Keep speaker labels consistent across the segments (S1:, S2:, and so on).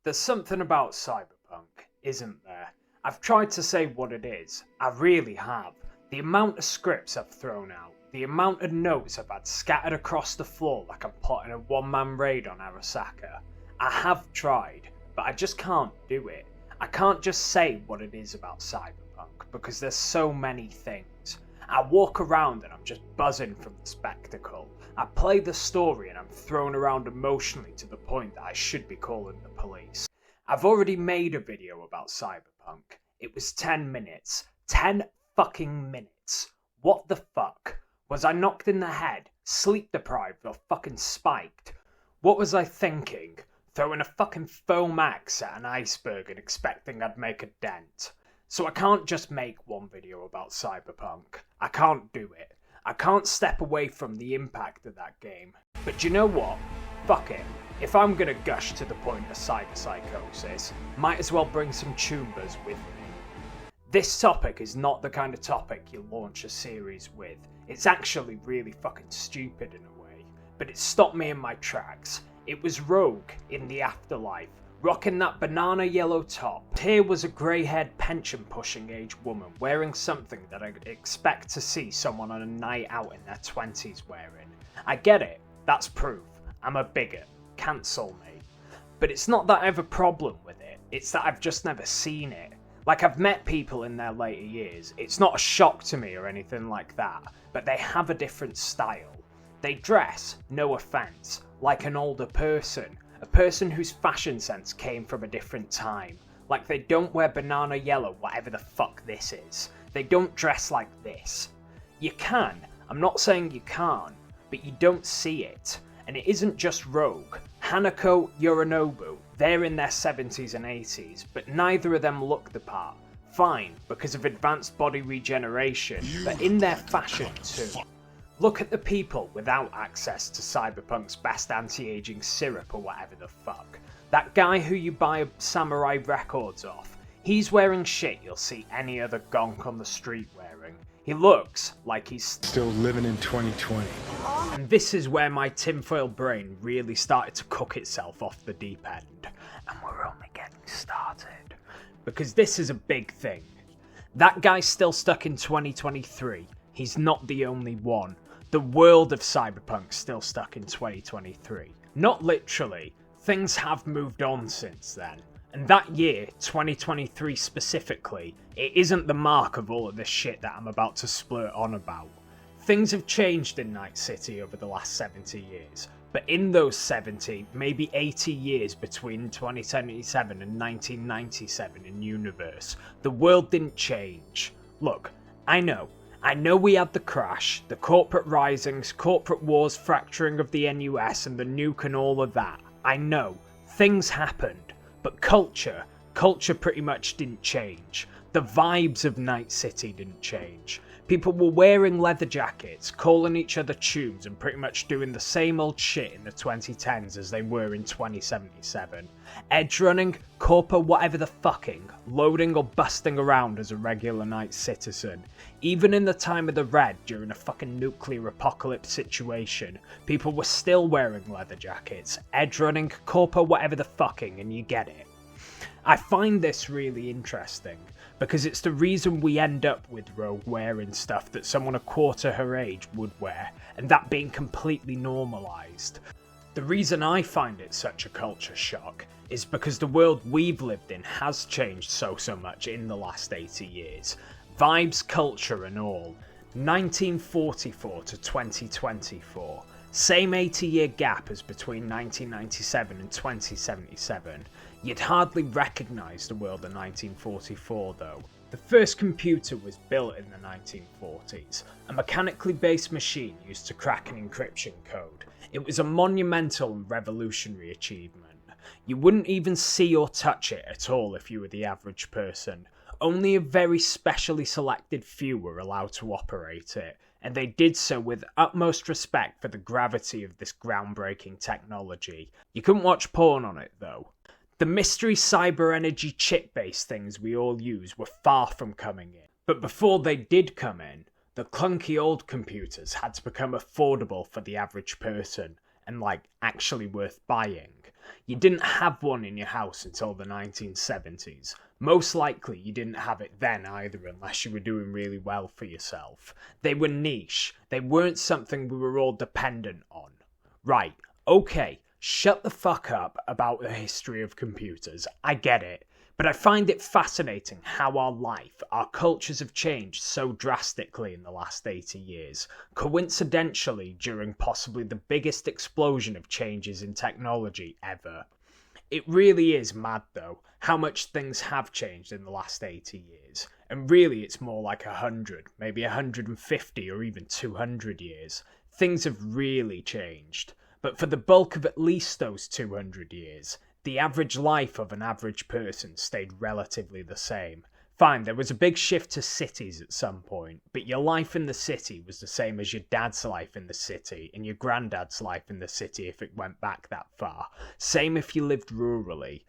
S1: There's something about Cyberpunk, isn't there? I've tried to say what it is. I really have. The amount of scripts I've thrown out, the amount of notes I've had scattered across the floor like I'm plotting a one-man raid on Arasaka. I have tried, but I just can't do it. I can't just say what it is about Cyberpunk, because there's so many things. I walk around and I'm just buzzing from the spectacle. I play the story and I'm thrown around emotionally to the point that I should be calling the police. I've already made a video about Cyberpunk. It was 10 minutes. 10 fucking minutes. What the fuck? Was I knocked in the head, sleep deprived, or fucking spiked? What was I thinking? Throwing a fucking foam axe at an iceberg and expecting I'd make a dent. So I can't just make one video about Cyberpunk. I can't do it. I can't step away from the impact of that game. But do you know what? Fuck it. If I'm gonna gush to the point of cyberpsychosis, might as well bring some tumbers with me. This topic is not the kind of topic you launch a series with. It's actually really fucking stupid in a way. But it stopped me in my tracks. It was Rogue in the afterlife, rocking that banana yellow top. Here was a grey-haired pension-pushing age woman wearing something that I'd expect to see someone on a night out in their 20s wearing. I get it, that's proof. I'm a bigot. Cancel me. But it's not that I have a problem with it, it's that I've just never seen it. Like, I've met people in their later years, it's not a shock to me or anything like that, but they have a different style. They dress, no offence, like an older person. A person whose fashion sense came from a different time. Like, they don't wear banana yellow, whatever the fuck this is. They don't dress like this. You can, I'm not saying you can't, but you don't see it. And it isn't just Rogue. Hanako, Yorinobu, they're in their 70s and 80s, but neither of them look the part. Fine, because of advanced body regeneration, but in their fashion too. Look at the people without access to Cyberpunk's best anti-aging syrup or whatever the fuck. That guy who you buy samurai records off, he's wearing shit you'll see any other gonk on the street wearing. He looks like he's
S2: still living in 2020.
S1: And this is where my tinfoil brain really started to cook itself off the deep end. And we're only getting started. Because this is a big thing. That guy's still stuck in 2023. He's not the only one. The world of Cyberpunk's still stuck in 2023. Not literally. Things have moved on since then. And that year, 2023 specifically, it isn't the mark of all of this shit that I'm about to splurt on about. Things have changed in Night City over the last 70 years, but in those 70, maybe 80 years between 2077 and 1997 in universe, the world didn't change. Look, I know we had the crash, the corporate risings, corporate wars, fracturing of the NUS and the nuke and all of that. I know, things happened, but culture pretty much didn't change. The vibes of Night City didn't change. People were wearing leather jackets, calling each other tubes and pretty much doing the same old shit in the 2010s as they were in 2077. Edge running, corpo whatever the fucking, loading or busting around as a regular night citizen. Even in the time of the Red, during a fucking nuclear apocalypse situation, people were still wearing leather jackets, edge running, corpo whatever the fucking, and you get it. I find this really interesting, because it's the reason we end up with Rogue wearing stuff that someone a quarter her age would wear, and that being completely normalised. The reason I find it such a culture shock is because the world we've lived in has changed so much in the last 80 years. Vibes, culture and all. 1944 to 2024. Same 80-year gap as between 1997 and 2077. You'd hardly recognise the world of 1944 though. The first computer was built in the 1940s, a mechanically based machine used to crack an encryption code. It was a monumental and revolutionary achievement. You wouldn't even see or touch it at all if you were the average person. Only a very specially selected few were allowed to operate it, and they did so with utmost respect for the gravity of this groundbreaking technology. You couldn't watch porn on it though. The mystery cyber energy chip-based things we all use were far from coming in. But before they did come in, the clunky old computers had to become affordable for the average person and, actually worth buying. You didn't have one in your house until the 1970s. Most likely you didn't have it then either unless you were doing really well for yourself. They were niche. They weren't something we were all dependent on. Right, okay, shut the fuck up about the history of computers. I get it. But I find it fascinating how our life, our cultures have changed so drastically in the last 80 years, coincidentally during possibly the biggest explosion of changes in technology ever. It really is mad though, how much things have changed in the last 80 years. And really it's more like 100, maybe 150 or even 200 years. Things have really changed. But for the bulk of at least those 200 years, the average life of an average person stayed relatively the same. Fine, there was a big shift to cities at some point, but your life in the city was the same as your dad's life in the city and your granddad's life in the city if it went back that far. Same if you lived rurally.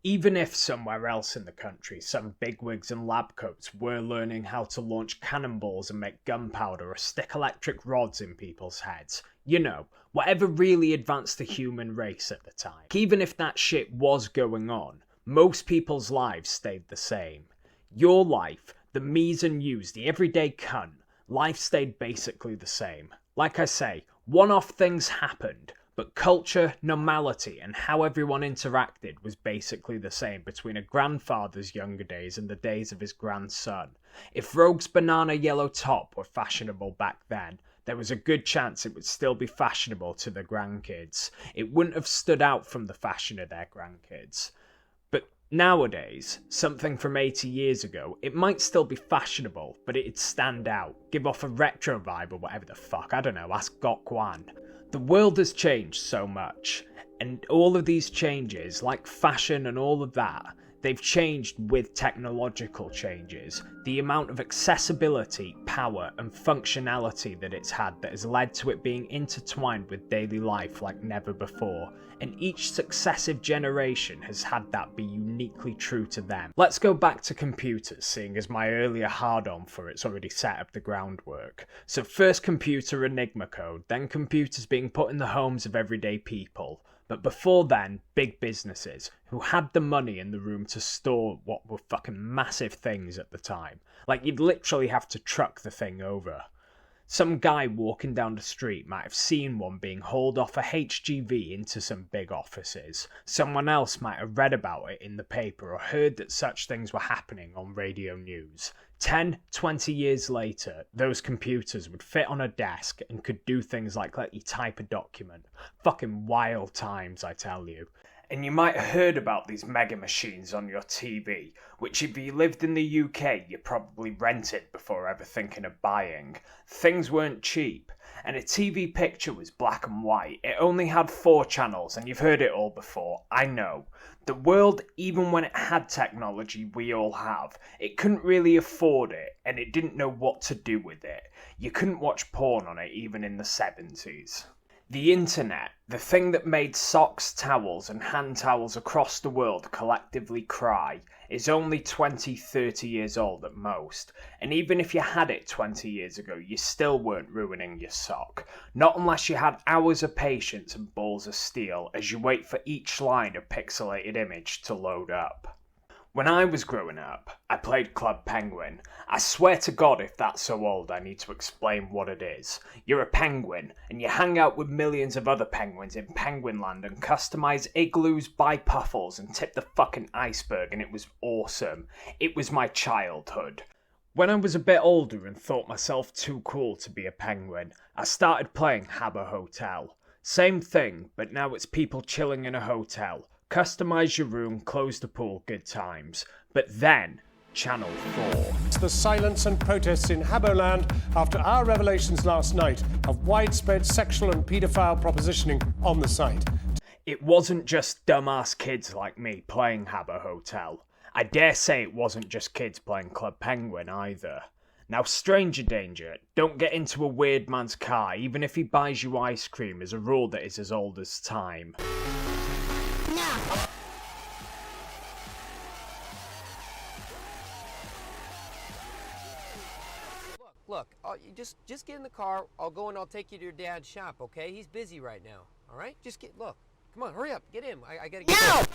S1: Even if somewhere else in the country some bigwigs and lab coats were learning how to launch cannonballs and make gunpowder or stick electric rods in people's heads, you know, whatever really advanced the human race at the time. Even if that shit was going on, most people's lives stayed the same. Your life, the me's and you's, the everyday cunt, life stayed basically the same. Like I say, one-off things happened, but culture, normality, and how everyone interacted was basically the same between a grandfather's younger days and the days of his grandson. If Rogue's banana yellow top were fashionable back then, there was a good chance it would still be fashionable to the grandkids. It wouldn't have stood out from the fashion of their grandkids. But nowadays, something from 80 years ago, it might still be fashionable, but it'd stand out, give off a retro vibe or whatever the fuck, I don't know, ask Gok Wan. The world has changed so much, and all of these changes, like fashion and all of that, they've changed with technological changes. The amount of accessibility, power, and functionality that it's had that has led to it being intertwined with daily life like never before. And each successive generation has had that be uniquely true to them. Let's go back to computers, seeing as my earlier hard-on for it's already set up the groundwork. So first computer Enigma code, then computers being put in the homes of everyday people. But before then, big businesses, who had the money in the room to store what were fucking massive things at the time. Like, you'd literally have to truck the thing over. Some guy walking down the street might have seen one being hauled off a HGV into some big offices. Someone else might have read about it in the paper or heard that such things were happening on radio news. 10, 20 years later, those computers would fit on a desk and could do things like let you type a document. Fucking wild times, I tell you. And you might have heard about these mega machines on your TV, which if you lived in the UK, you probably rented before ever thinking of buying. Things weren't cheap, and a TV picture was black and white. It only had 4 channels, and you've heard it all before, I know. The world, even when it had technology we all have, it couldn't really afford it, and it didn't know what to do with it. You couldn't watch porn on it even in the 70s. The internet, the thing that made socks, towels and hand towels across the world collectively cry, is only 20, 30 years old at most. And even if you had it 20 years ago, you still weren't ruining your sock. Not unless you had hours of patience and balls of steel as you wait for each line of pixelated image to load up. When I was growing up, I played Club Penguin. I swear to God if that's so old I need to explain what it is. You're a penguin, and you hang out with millions of other penguins in Penguinland and customise igloos, buy puffles and tip the fucking iceberg, and it was awesome. It was my childhood. When I was a bit older and thought myself too cool to be a penguin, I started playing Habbo Hotel. Same thing, but now it's people chilling in a hotel. Customise your room, close the pool, good times. But then, Channel 4.
S3: The silence and protests in Habboland after our revelations last night of widespread sexual and paedophile propositioning on the site.
S1: It wasn't just dumbass kids like me playing Habbo Hotel. I dare say it wasn't just kids playing Club Penguin either. Now, stranger danger, don't get into a weird man's car even if he buys you ice cream is a rule that is as old as time.
S4: Look, you just get in the car. I'll go and I'll take you to your dad's shop, okay? He's busy right now, all right? Look. Come on, hurry up. Get in. I gotta get in.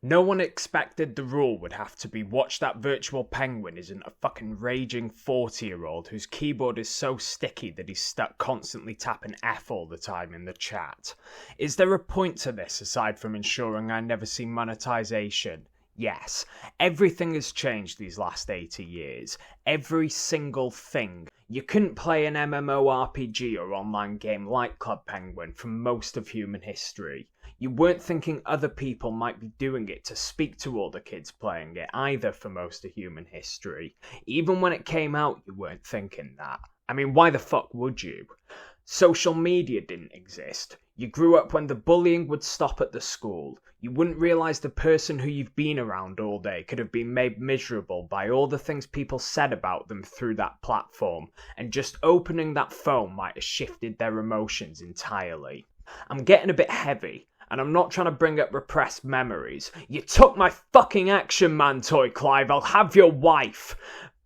S1: No one expected the rule would have to be watch that virtual penguin isn't a fucking raging 40-year-old whose keyboard is so sticky that he's stuck constantly tapping F all the time in the chat. Is there a point to this aside from ensuring I never see monetization? Yes, everything has changed these last 80 years. Every single thing. You couldn't play an MMORPG or online game like Club Penguin for most of human history. You weren't thinking other people might be doing it to speak to all the kids playing it either for most of human history. Even when it came out, you weren't thinking that. I mean, why the fuck would you? Social media didn't exist. You grew up when the bullying would stop at the school. You wouldn't realise the person who you've been around all day could have been made miserable by all the things people said about them through that platform, and just opening that phone might have shifted their emotions entirely. I'm getting a bit heavy, and I'm not trying to bring up repressed memories. You took my fucking Action Man toy, Clive. I'll have your wife.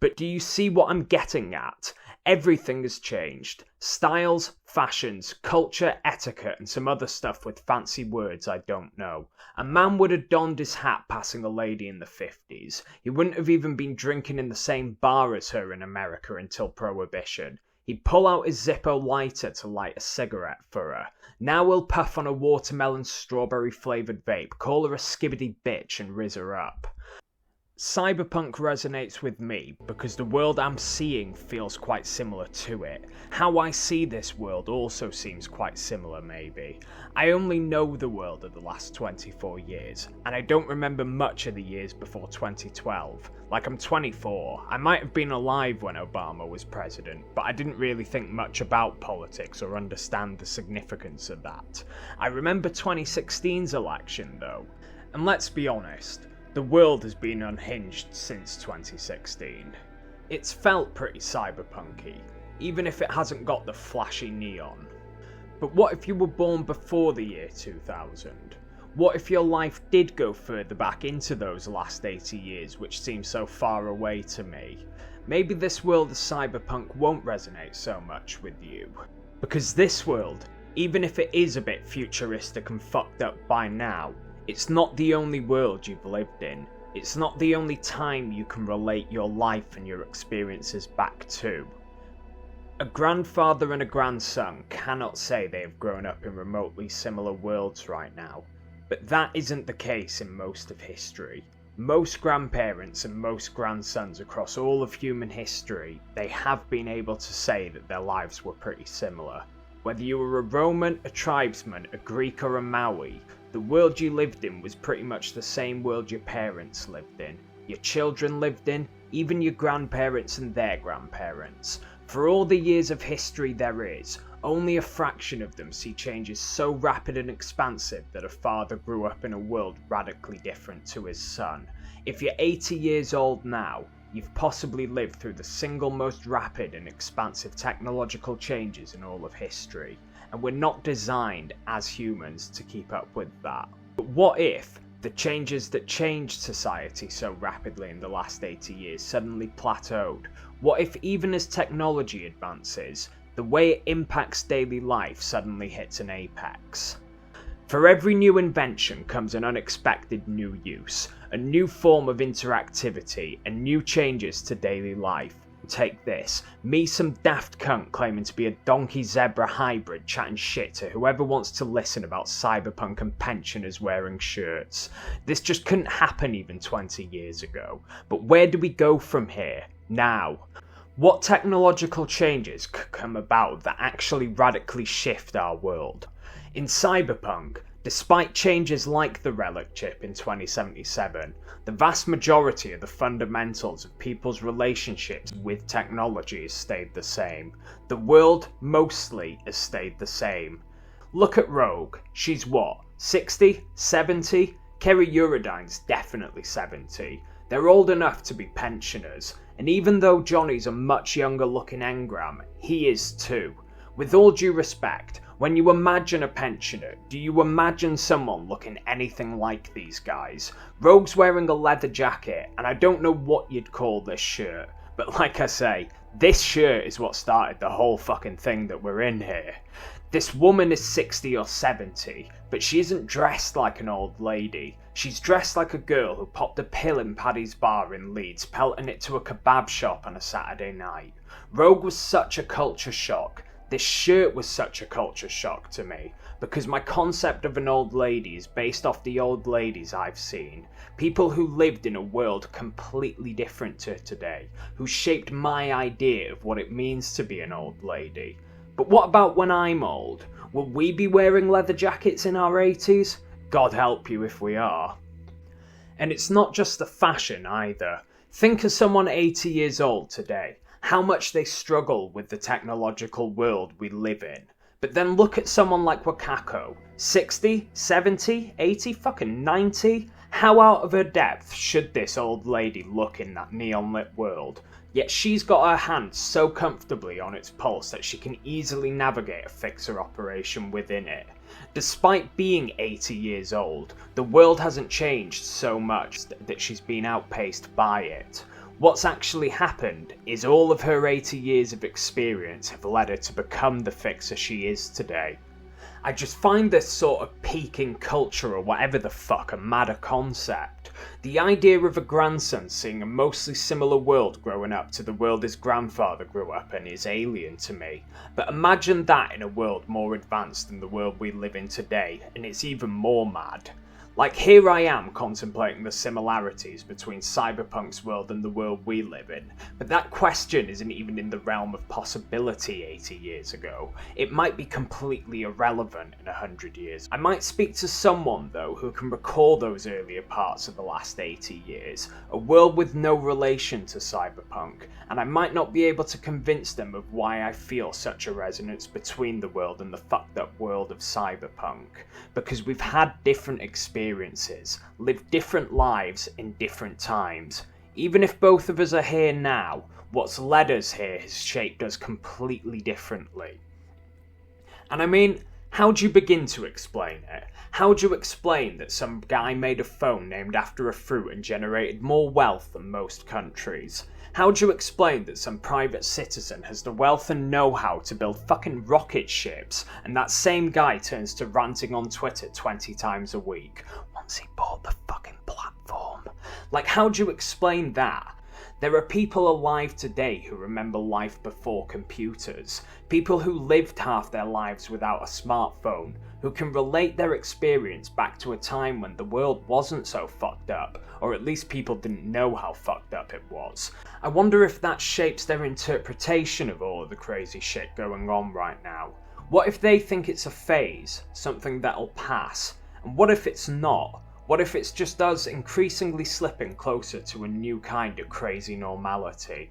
S1: But do you see what I'm getting at? Everything has changed. Styles, fashions, culture, etiquette, and some other stuff with fancy words I don't know. A man would have donned his hat passing a lady in the 50s. He wouldn't have even been drinking in the same bar as her in America until Prohibition. He'd pull out his Zippo lighter to light a cigarette for her. Now he'll puff on a watermelon strawberry flavoured vape, call her a skibbity bitch and rizz her up. Cyberpunk resonates with me because the world I'm seeing feels quite similar to it. How I see this world also seems quite similar maybe. I only know the world of the last 24 years, and I don't remember much of the years before 2012. Like, I'm 24, I might have been alive when Obama was president, but I didn't really think much about politics or understand the significance of that. I remember 2016's election though, and let's be honest, the world has been unhinged since 2016. It's felt pretty cyberpunky, even if it hasn't got the flashy neon. But what if you were born before the year 2000? What if your life did go further back into those last 80 years which seem so far away to me? Maybe this world of cyberpunk won't resonate so much with you. Because this world, even if it is a bit futuristic and fucked up by now, it's not the only world you've lived in. It's not the only time you can relate your life and your experiences back to. A grandfather and a grandson cannot say they have grown up in remotely similar worlds right now, but that isn't the case in most of history. Most grandparents and most grandsons across all of human history, they have been able to say that their lives were pretty similar. Whether you were a Roman, a tribesman, a Greek or a Maui, the world you lived in was pretty much the same world your parents lived in, your children lived in, even your grandparents and their grandparents. For all the years of history there is, only a fraction of them see changes so rapid and expansive that a father grew up in a world radically different to his son. If you're 80 years old now, you've possibly lived through the single most rapid and expansive technological changes in all of history, and we're not designed as humans to keep up with that. But what if the changes that changed society so rapidly in the last 80 years suddenly plateaued? What if even as technology advances, the way it impacts daily life suddenly hits an apex? For every new invention comes an unexpected new use, a new form of interactivity, and new changes to daily life. Take this, me some daft cunt claiming to be a donkey zebra hybrid chatting shit to whoever wants to listen about cyberpunk and pensioners wearing shirts. This just couldn't happen even 20 years ago. But where do we go from here, now? What technological changes could come about that actually radically shift our world? In Cyberpunk, despite changes like the relic chip in 2077, the vast majority of the fundamentals of people's relationships with technology has stayed the same. The world, mostly, has stayed the same. Look at Rogue. She's what, 60? 70? Kerry Eurodyne's definitely 70. They're old enough to be pensioners, and even though Johnny's a much younger looking engram, he is too. With all due respect, When you imagine a pensioner, do you imagine someone looking anything like these guys? Rogue's wearing a leather jacket, and I don't know what you'd call this shirt, but like I say, this shirt is what started the whole fucking thing that we're in here. This woman is 60 or 70, but she isn't dressed like an old lady. She's dressed like a girl who popped a pill in Paddy's bar in Leeds, pelting it to a kebab shop on a Saturday night. Rogue was such a culture shock. This shirt was such a culture shock to me, because my concept of an old lady is based off the old ladies I've seen. People who lived in a world completely different to today, who shaped my idea of what it means to be an old lady. But what about when I'm old? Will we be wearing leather jackets in our 80s? God help you if we are. And it's not just the fashion either. Think of someone 80 years old today. How much they struggle with the technological world we live in. But then look at someone like Wakako. 60, 70, 80, fucking 90? How out of her depth should this old lady look in that neon-lit world? Yet she's got her hand so comfortably on its pulse that she can easily navigate a fixer operation within it. Despite being 80 years old, the world hasn't changed so much that she's been outpaced by it. What's actually happened is all of her 80 years of experience have led her to become the fixer she is today. I just find this sort of peaking culture or whatever the fuck a madder concept. The idea of a grandson seeing a mostly similar world growing up to the world his grandfather grew up in is alien to me. But imagine that in a world more advanced than the world we live in today, and it's even more mad. Like, here I am contemplating the similarities between Cyberpunk's world and the world we live in, but that question isn't even in the realm of possibility 80 years ago. It might be completely irrelevant in 100 years. I might speak to someone, though, who can recall those earlier parts of the last 80 years, a world with no relation to Cyberpunk, and I might not be able to convince them of why I feel such a resonance between the world and the fucked up world of Cyberpunk, because we've had different experiences, lived different lives in different times. Even if both of us are here now, what's led us here has shaped us completely differently. And I mean, how do you begin to explain it? How do you explain that some guy made a phone named after a fruit and generated more wealth than most countries? How do you explain that some private citizen has the wealth and know-how to build fucking rocket ships, and that same guy turns to ranting on Twitter 20 times a week once he bought the fucking platform? Like, how do you explain that? There are people alive today who remember life before computers, people who lived half their lives without a smartphone, who can relate their experience back to a time when the world wasn't so fucked up, or at least people didn't know how fucked up it was. I wonder if that shapes their interpretation of all of the crazy shit going on right now. What if they think it's a phase, something that'll pass? And what if it's not? What if it's just us increasingly slipping closer to a new kind of crazy normality?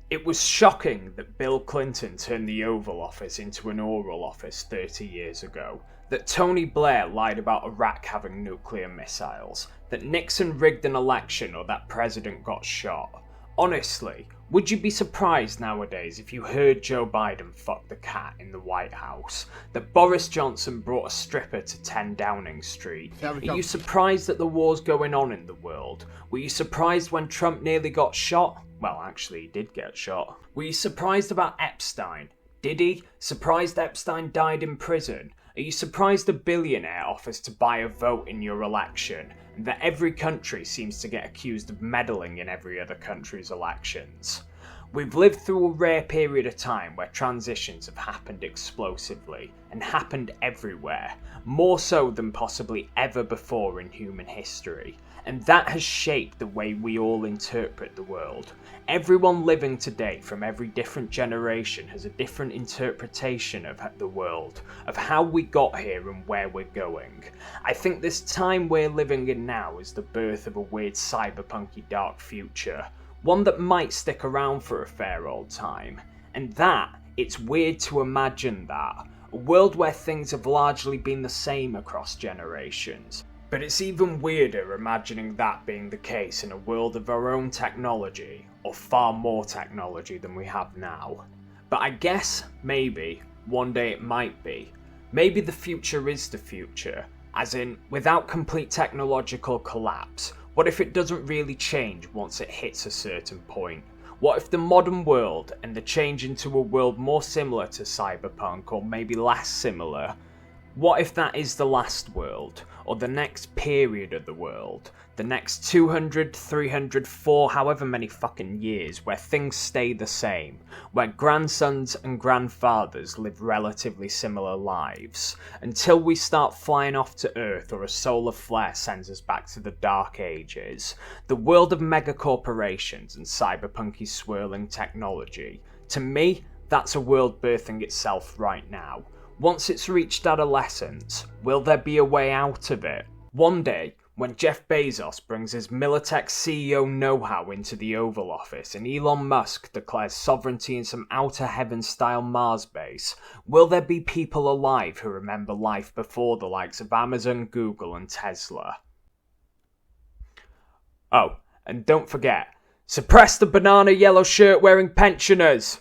S1: It was shocking that Bill Clinton turned the Oval Office into an oral office 30 years ago, that Tony Blair lied about Iraq having nuclear missiles, that Nixon rigged an election or that president got shot. Honestly, would you be surprised nowadays if you heard Joe Biden fuck the cat in the White House? That Boris Johnson brought a stripper to 10 Downing Street? Are you surprised that the war's going on in the world? Were you surprised when Trump nearly got shot? Well, actually, he did get shot. Were you surprised about Epstein? Did he? Surprised Epstein died in prison? Are you surprised a billionaire offers to buy a vote in your election, and that every country seems to get accused of meddling in every other country's elections? We've lived through a rare period of time where transitions have happened explosively, and happened everywhere, more so than possibly ever before in human history, and that has shaped the way we all interpret the world. Everyone living today from every different generation has a different interpretation of the world, of how we got here and where we're going. I think this time we're living in now is the birth of a weird cyberpunky dark future, one that might stick around for a fair old time. And that, it's weird to imagine that, a world where things have largely been the same across generations. But it's even weirder imagining that being the case in a world of our own technology, or far more technology than we have now. But I guess, maybe, one day it might be. Maybe the future is the future, as in, without complete technological collapse. What if it doesn't really change once it hits a certain point? What if the modern world and the change into a world more similar to Cyberpunk, or maybe less similar? What if that is the last world, or the next period of the world? The next 200, 300, 4, however many fucking years, where things stay the same, where grandsons and grandfathers live relatively similar lives, until we start flying off to Earth or a solar flare sends us back to the Dark Ages. The world of megacorporations and cyberpunky swirling technology. To me, that's a world birthing itself right now. Once it's reached adolescence, will there be a way out of it? One day, when Jeff Bezos brings his Militech CEO know-how into the Oval Office and Elon Musk declares sovereignty in some outer heaven-style Mars base, will there be people alive who remember life before the likes of Amazon, Google and Tesla? Oh, and don't forget, suppress the banana yellow shirt wearing pensioners!